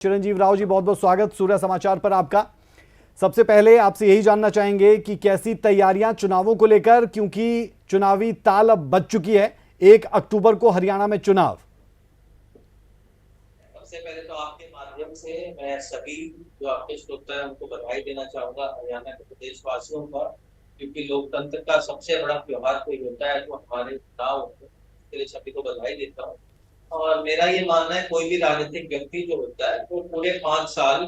चिरंजीव राव जी, बहुत बहुत स्वागत सूर्य समाचार पर आपका। सबसे पहले आपसे यही जानना चाहेंगे कि कैसी तैयारियां चुनावों को लेकर, क्योंकि चुनावी ताल अब बज चुकी है। 1 अक्टूबर को हरियाणा में चुनाव। सबसे पहले तो आपके माध्यम से मैं सभी जो आपके श्रोता है उनको बधाई देना चाहूंगा, हरियाणा के प्रदेशवासियों का, क्योंकि लोकतंत्र का सबसे बड़ा त्योहार कोई होता है जो हमारे चुनाव होते हैं। इसके लिए सभी को बधाई देता हूँ। और मेरा ये मानना है, कोई भी राजनीतिक व्यक्ति जो होता है वो पूरे 5 साल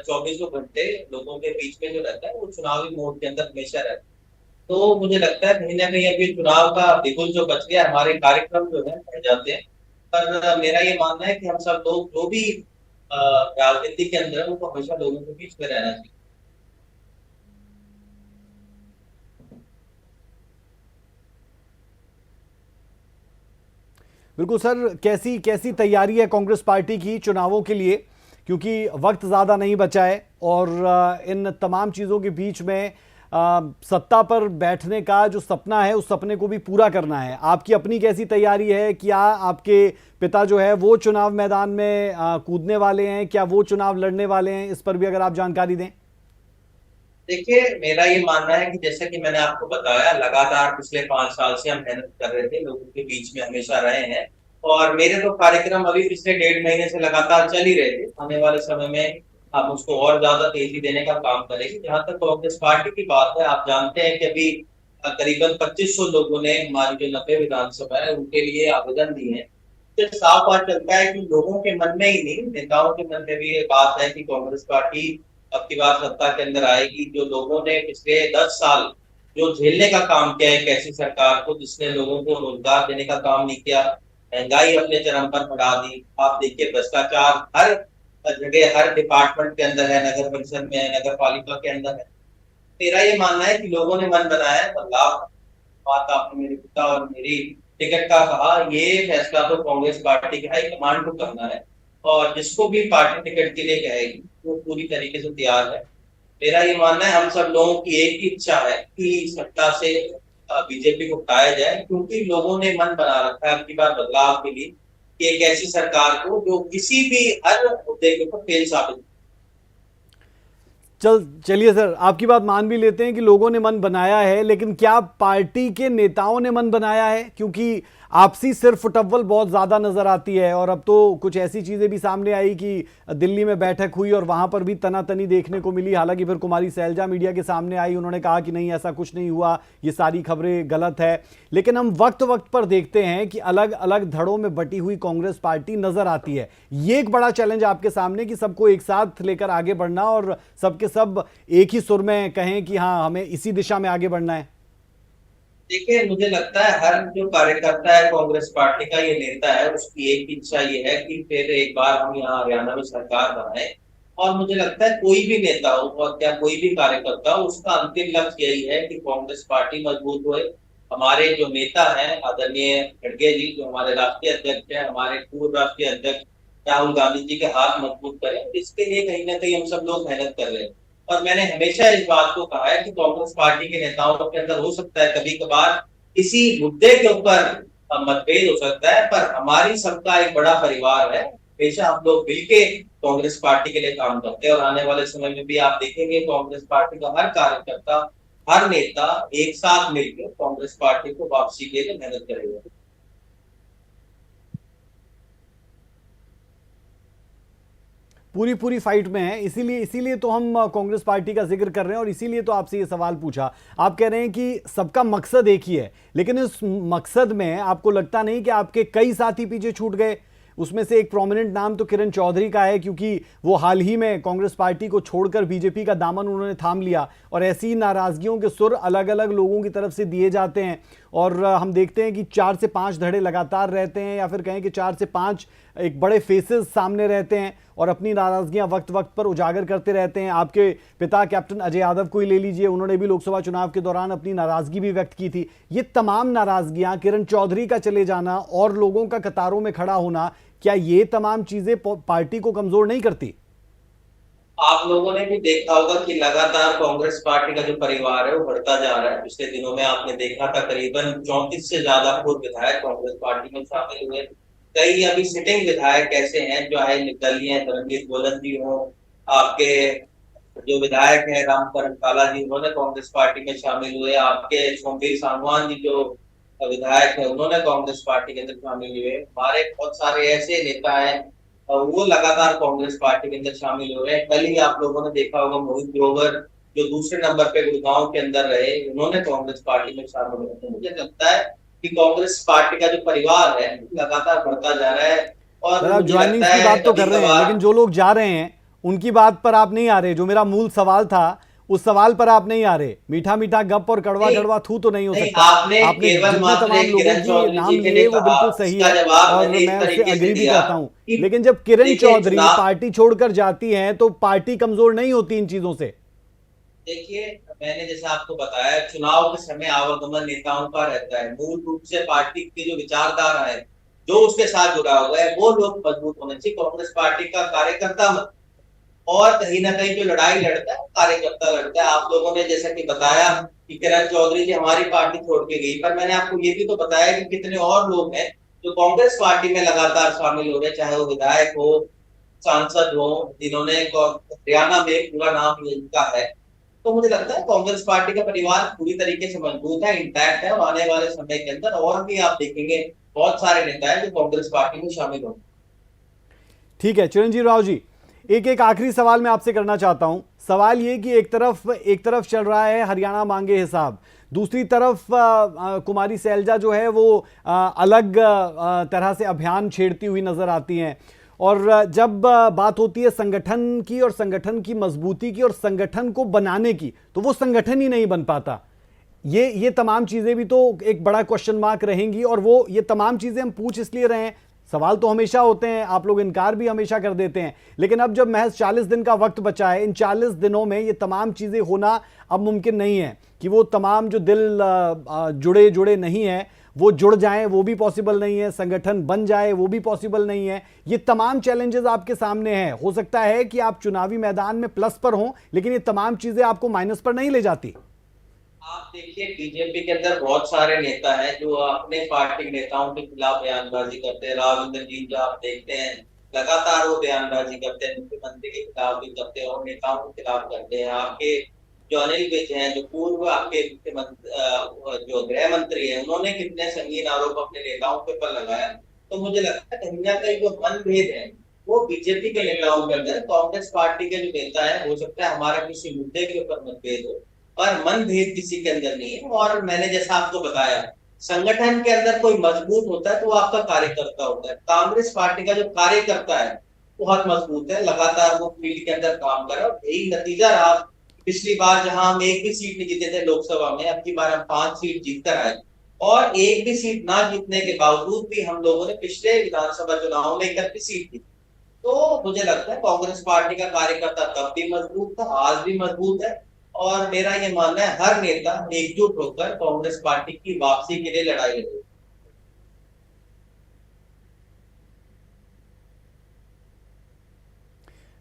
24 घंटे लोगों के बीच में जो रहता है वो चुनावी मोड के अंदर हमेशा रहता है। तो मुझे लगता है कहीं ना कहीं अभी चुनाव का बिगुल जो बच गया, हमारे कार्यक्रम जो है बढ़ जाते हैं। पर मेरा ये मानना है कि हम सब लोग जो भी अ, राजनीति के अंदर है उनको हमेशा लोगों के बीच में रहना चाहिए। बिल्कुल सर, कैसी कैसी तैयारी है कांग्रेस पार्टी की चुनावों के लिए, क्योंकि वक्त ज़्यादा नहीं बचा है और इन तमाम चीज़ों के बीच में सत्ता पर बैठने का जो सपना है उस सपने को भी पूरा करना है। आपकी अपनी कैसी तैयारी है? क्या आपके पिता जो है वो चुनाव मैदान में कूदने वाले हैं? क्या वो चुनाव लड़ने वाले हैं? इस पर भी अगर आप जानकारी दें। देखिए, मेरा ये मानना है कि जैसा कि मैंने आपको बताया, लगातार पिछले 5 साल से हम मेहनत कर रहे थे, लोगों के बीच में हमेशा रहे हैं। और मेरे तो कार्यक्रम अभी पिछले 1.5 महीने से लगातार चल ही रहे थे। आने वाले समय में हम उसको और ज्यादा तेजी देने का काम करेंगे। जहां तक कांग्रेस पार्टी की बात है, आप जानते हैं कि अभी करीबन 2500 लोगों ने हमारी जो 90 विधानसभा है उनके लिए आवेदन दिए हैं। इससे साफ बात चलता है कि लोगों के मन में ही नहीं, नेताओं के मन में भी ये बात है कि कांग्रेस पार्टी अब की बार सत्ता के अंदर आएगी। जो लोगों ने पिछले 10 साल जो झेलने का काम किया है एक ऐसी सरकार को जिसने लोगों को रोजगार देने का काम नहीं किया, महंगाई अपने चरम पर बढ़ा दी। आप देखिए, भ्रष्टाचार हर जगह, हर डिपार्टमेंट के अंदर है, नगर परिषद में है, नगर पालिका के अंदर है। मेरा ये मानना है कि लोगों ने मन बनाया है बदलाव। बात आपने मेरे पिता और मेरी टिकट का कहा, ये फैसला तो कांग्रेस पार्टी के हाईकमांड को करना है। और जिसको भी पार्टी टिकट के लिए कहेगी वो पूरी तरीके से तैयार है। मेरा ये मानना है, हम सब लोगों की एक ही इच्छा है कि सत्ता से बीजेपी को हटाया जाए, क्योंकि लोगों ने मन बना रखा है अब की बार बदलाव के लिए, कि एक ऐसी सरकार को जो किसी भी हर मुद्दे के ऊपर फेल साबित हो। चलिए सर, आपकी बात मान भी लेते हैं कि लोगों ने मन बनाया है, लेकिन क्या पार्टी के नेताओं ने मन बनाया है? क्योंकि आपसी सिर फुटअव्वल बहुत ज्यादा नजर आती है और अब तो कुछ ऐसी चीजें भी सामने आई कि दिल्ली में बैठक हुई और वहां पर भी तनातनी देखने को मिली। हालांकि फिर कुमारी सैलजा मीडिया के सामने आई, उन्होंने कहा कि नहीं, ऐसा कुछ नहीं हुआ, ये सारी खबरें गलत है। लेकिन हम वक्त वक्त पर देखते हैं कि अलग अलग धड़ों में बटी हुई कांग्रेस पार्टी नजर आती है। ये एक बड़ा चैलेंज आपके सामने कि सबको एक साथ लेकर आगे बढ़ना और सबके सब एक ही सुर में कहें कि हाँ, हमें इसी दिशा में आगे बढ़ना है। देखिए, मुझे लगता है हर जो कार्यकर्ता है कांग्रेस पार्टी का, ये नेता है, उसकी एक इच्छा ये है कि फिर एक बार हम यहाँ हरियाणा में सरकार बनाए। और मुझे लगता है कोई भी नेता हो और क्या कोई भी कार्यकर्ता हो, उसका अंतिम लक्ष्य यही है कि कांग्रेस पार्टी मजबूत होए। हमारे जो नेता हैं आदरणीय खड़गे जी, जो हमारे राष्ट्रीय अध्यक्ष हैं, हमारे पूर्व राष्ट्रीय अध्यक्ष राहुल गांधी जी के हाथ मजबूत करें, इसके लिए कहीं ना कहीं हम सब लोग मेहनत कर रहे हैं। और मैंने हमेशा इस बात को कहा है कि कांग्रेस पार्टी के नेताओं के अंदर हो सकता है कभी कभार किसी मुद्दे के ऊपर मतभेद हो सकता है, पर हमारी सबका एक बड़ा परिवार है। हमेशा हम लोग मिलके कांग्रेस पार्टी के लिए काम करते हैं और आने वाले समय में भी आप देखेंगे कांग्रेस पार्टी का हर कार्यकर्ता, हर नेता एक साथ मिलकर कांग्रेस पार्टी को वापसी के लिए मेहनत करेगा। पूरी पूरी फाइट में है, इसीलिए इसीलिए तो हम कांग्रेस पार्टी का जिक्र कर रहे हैं और इसीलिए तो आपसे ये सवाल पूछा। आप कह रहे हैं कि सबका मकसद एक ही है, लेकिन इस मकसद में आपको लगता नहीं कि आपके कई साथी पीछे छूट गए? उसमें से एक प्रोमिनेंट नाम तो किरण चौधरी का है, क्योंकि वो हाल ही में कांग्रेस पार्टी को छोड़कर बीजेपी का दामन उन्होंने थाम लिया और ऐसी नाराजगियों के सुर अलग अलग लोगों की तरफ से दिए जाते हैं। और हम देखते हैं कि 4 से 5 धड़े लगातार रहते हैं, या फिर कहें कि 4 से 5 एक बड़े फेसेस सामने रहते हैं और अपनी नाराजगियां वक्त वक्त पर उजागर करते रहते हैं। आपके पिता कैप्टन अजय यादव को ही ले लीजिए, उन्होंने भी लोकसभा चुनाव के दौरान अपनी नाराजगी भी व्यक्त की थी। ये तमाम नाराजगियां, किरण चौधरी का चले जाना और लोगों का कतारों में खड़ा होना, क्या ये तमाम चीजें पार्टी को कमजोर नहीं करती? आप लोगों ने भी देखा होगा कि लगातार कांग्रेस पार्टी का जो परिवार है वो बढ़ता जा रहा है। पिछले दिनों में आपने देखा था करीबन 34 से ज्यादा पूर्व विधायक कांग्रेस पार्टी में शामिल हुए। कई अभी सिटिंग विधायक ऐसे हैं जो है निर्दलीय हैं, धर्मवीर गोलन जी हो, आपके जो विधायक है रामकरण काला जी, उन्होंने कांग्रेस पार्टी में शामिल हुए। आपके सोमवीर सांगवान जी जो विधायक है, उन्होंने कांग्रेस पार्टी के अंदर शामिल हुए। हमारे बहुत सारे ऐसे नेता हैं और वो लगातार कांग्रेस पार्टी के अंदर शामिल हो रहे हैं। कल ही आप लोगों ने देखा होगा मोहित ग्रोवर जो दूसरे नंबर पे गुड़गांव के अंदर रहे, उन्होंने कांग्रेस पार्टी में शामिल हुए। तो मुझे लगता है कि कांग्रेस पार्टी का जो परिवार है लगातार बढ़ता जा रहा है। सर और आप मुझे ज्वाइनिंग्स लगता की है बात तो कभी कर रहे हैं, कभार लेकिन जो लोग जा रहे हैं उनकी बात पर आप नहीं आ रहे। जो मेरा मूल सवाल था उस सवाल पर आप नहीं आ रहे। मीठा मीठा गप और कड़वा नहीं कड़वा थू तो नहीं हो नहीं, सकता। आपने आपने केवल जितने मात्र तमाम एक लोगों किरण की चौधरी नाम जी के लिए लिए वो कहा, बिल्कुल सही इसका है जवाब और मैंने इस मैं उससे तरीके से अग्री भी दिया करता हूं। कि लेकिन जब किरण देखिए चौधरी चुनाव, पार्टी छोड़कर जाती हैं तो पार्टी कमजोर नहीं होती इन चीजों से। देखिए मैंने जैसा आपको बताया, चुनाव के समय आवागमन नेताओं का रहता है। मूल रूप से पार्टी की जो विचारधारा है, जो उसके साथ जुड़ा हुआ है, वो लोग मजबूत होने चाहिए। कांग्रेस पार्टी का कार्यकर्ता और कहीं ना कहीं जो लड़ाई लड़ता है वो कार्यकर्ता लड़ता है। आप लोगों ने जैसा कि बताया कि किरण चौधरी जी हमारी पार्टी छोड़ के गई, पर मैंने आपको ये भी तो बताया कि कितने और लोग हैं जो कांग्रेस पार्टी में लगातार शामिल हो रहे हैं, चाहे वो विधायक हो, सांसद हो, जिन्होंने हरियाणा में पूरा नाम इनका है। तो मुझे लगता है कांग्रेस पार्टी का परिवार पूरी तरीके से मजबूत है, इंटैक्ट है, और आने वाले समय के अंदर और भी आप देखेंगे बहुत सारे नेता हैं जो कांग्रेस पार्टी में शामिल होंगे। ठीक है चिरंजीव राव जी, एक एक आखिरी सवाल मैं आपसे करना चाहता हूं। सवाल ये कि एक तरफ चल रहा है हरियाणा मांगे हिसाब, दूसरी तरफ कुमारी सैलजा जो है वो अलग तरह से अभियान छेड़ती हुई नजर आती हैं। और जब बात होती है संगठन की और संगठन की मजबूती की और संगठन को बनाने की, तो वो संगठन ही नहीं बन पाता। ये तमाम चीजें भी तो एक बड़ा क्वेश्चन मार्क रहेंगी। और वो ये तमाम चीजें हम पूछ इसलिए रहे हैं, सवाल तो हमेशा होते हैं, आप लोग इनकार भी हमेशा कर देते हैं, लेकिन अब जब महज 40 दिन का वक्त बचा है, इन 40 दिनों में ये तमाम चीजें होना अब मुमकिन नहीं है कि वो तमाम जो दिल जुड़े जुड़े नहीं है वो जुड़ जाएं, वो भी पॉसिबल नहीं है। संगठन बन जाए वो भी पॉसिबल नहीं है। ये तमाम चैलेंजेस आपके सामने हैं। हो सकता है कि आप चुनावी मैदान में प्लस पर हों, लेकिन ये तमाम चीजें आपको माइनस पर नहीं ले जाती। आप देखिए बीजेपी के अंदर बहुत सारे नेता हैं जो अपने पार्टी के नेताओं के खिलाफ बयानबाजी करते हैं। राव इंद्र जी जो आप देखते हैं लगातार वो बयानबाजी करते हैं, मुख्यमंत्री के खिलाफ भी करते हैं और नेताओं के खिलाफ करते हैं। आपके जो अनिल विज हैं, जो पूर्व आपके मुख्यमंत्री जो गृह मंत्री है, उन्होंने कितने संगीन आरोप अपने नेताओं के ऊपर लगाया। तो मुझे लगता है कहीं ना कहीं जो मनभेद है वो बीजेपी के नेताओं के अंदर, कांग्रेस पार्टी के जो नेता है, हो सकता है हमारा किसी मुद्दे के ऊपर मतभेद हो पर मनभेद किसी के अंदर नहीं है। और मैंने जैसा आपको बताया, संगठन के अंदर कोई मजबूत होता है तो वो आपका कार्यकर्ता होता है। कांग्रेस पार्टी का जो कार्यकर्ता है बहुत मजबूत है, लगातार वो फील्ड के अंदर काम कर रहा है और यही नतीजा रहा। पिछली बार जहां हम एक भी सीट नहीं जीते थे लोकसभा में, अब की बार हम 5 सीट जीत कर आए और एक भी सीट ना जीतने के बावजूद भी हम लोगों ने पिछले विधानसभा चुनाव में 31 सीट जीती। तो मुझे लगता है कांग्रेस पार्टी का कार्यकर्ता तब भी मजबूत था, आज भी मजबूत है। और मेरा ये मानना है हर नेता एकजुट होकर कांग्रेस पार्टी की वापसी के लिए लड़ाई लड़े।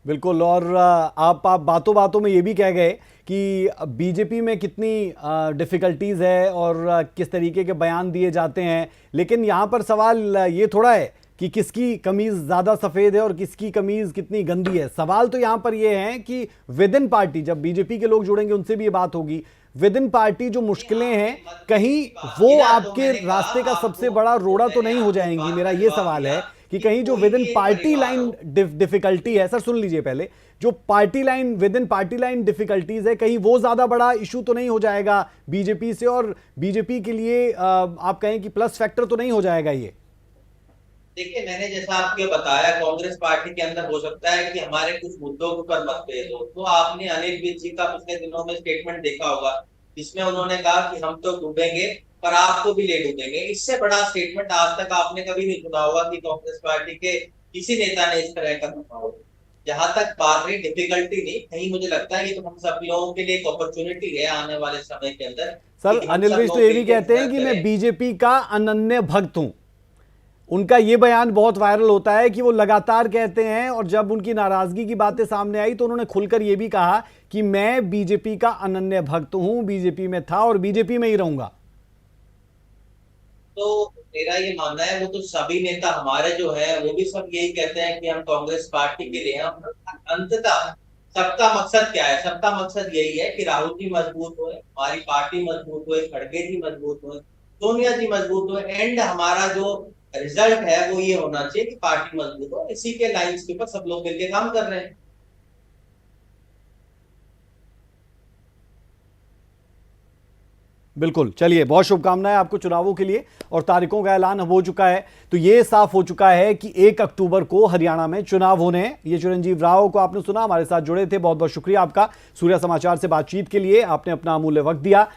बिल्कुल। और आप बातों बातों में ये भी कह गए कि बीजेपी में कितनी डिफ़िकल्टीज़ है और किस तरीके के बयान दिए जाते हैं, लेकिन यहाँ पर सवाल ये थोड़ा है कि किसकी कमीज़ ज़्यादा सफ़ेद है और किसकी कमीज़ कितनी गंदी है। सवाल तो यहाँ पर ये है कि विद इन पार्टी जब बीजेपी के लोग जुड़ेंगे उनसे भी ये बात होगी, विद इन पार्टी जो मुश्किलें हैं कहीं वो आपके रास्ते का सबसे बड़ा रोड़ा तो नहीं हो जाएंगी। मेरा ये सवाल है कि कहीं जो with in party line difficulty है, सर सुन लीजिए पहले, जो party line with in party line difficulties है, कहीं वो ज्यादा बड़ा इशू तो नहीं हो जाएगा बीजेपी से, और बीजेपी के लिए आप कहें कि प्लस फैक्टर तो नहीं हो जाएगा ये। देखिए मैंने जैसा आपको बताया, कांग्रेस पार्टी के अंदर हो सकता है कि हमारे कुछ मुद्दों के ऊपर मतभेद हो। तो आपने अनिल विज जी का पिछले दिनों में स्टेटमेंट देखा होगा जिसमें उन्होंने कहा कि हम तो डूबेंगे पर आपको भी ले डूबेंगे। इससे बड़ा स्टेटमेंट आज तक आपने कभी नहीं सुना होगा कि कांग्रेस पार्टी के किसी नेता ने इस तरह का कहा होगा। जहां तक बात रही डिफिकल्टी नहीं, कहीं मुझे लगता है कि तो हम सब लोगों के लिए एक अपॉर्चुनिटी है आने वाले समय के अंदर। सर अनिल विज तो ये भी कहते हैं कि मैं बीजेपी का अनन्य भक्त हूं। उनका ये बयान बहुत वायरल होता है कि वो लगातार कहते हैं, और जब उनकी नाराजगी की बातें सामने आई तो उन्होंने खुलकर ये भी कहा कि मैं बीजेपी का अनन्य भक्त हूं, बीजेपी में था और बीजेपी में ही रहूंगा। तो मेरा ये मानना है, वो तो सभी नेता हमारे जो है वो भी सब यही कहते हैं कि हम कांग्रेस पार्टी के लिए हम, अंततः सबका मकसद क्या है? सबका मकसद यही है कि राहुल जी मजबूत होए, हमारी पार्टी मजबूत होए, खड़गे जी मजबूत होए, सोनिया जी मजबूत होए, एंड हमारा जो रिजल्ट है वो ये होना चाहिए कि पार्टी मजबूत हो। इसी के लाइंस के ऊपर सब लोग मिलकर काम कर रहे हैं। बिल्कुल, चलिए, बहुत शुभकामनाएं आपको चुनावों के लिए। और तारीखों का ऐलान अब हो चुका है, तो ये साफ हो चुका है कि 1 अक्टूबर को हरियाणा में चुनाव होने हैं। ये चिरंजीव राव को आपने सुना, हमारे साथ जुड़े थे, बहुत बहुत शुक्रिया आपका सूर्या समाचार से बातचीत के लिए, आपने अपना अमूल्य वक्त दिया।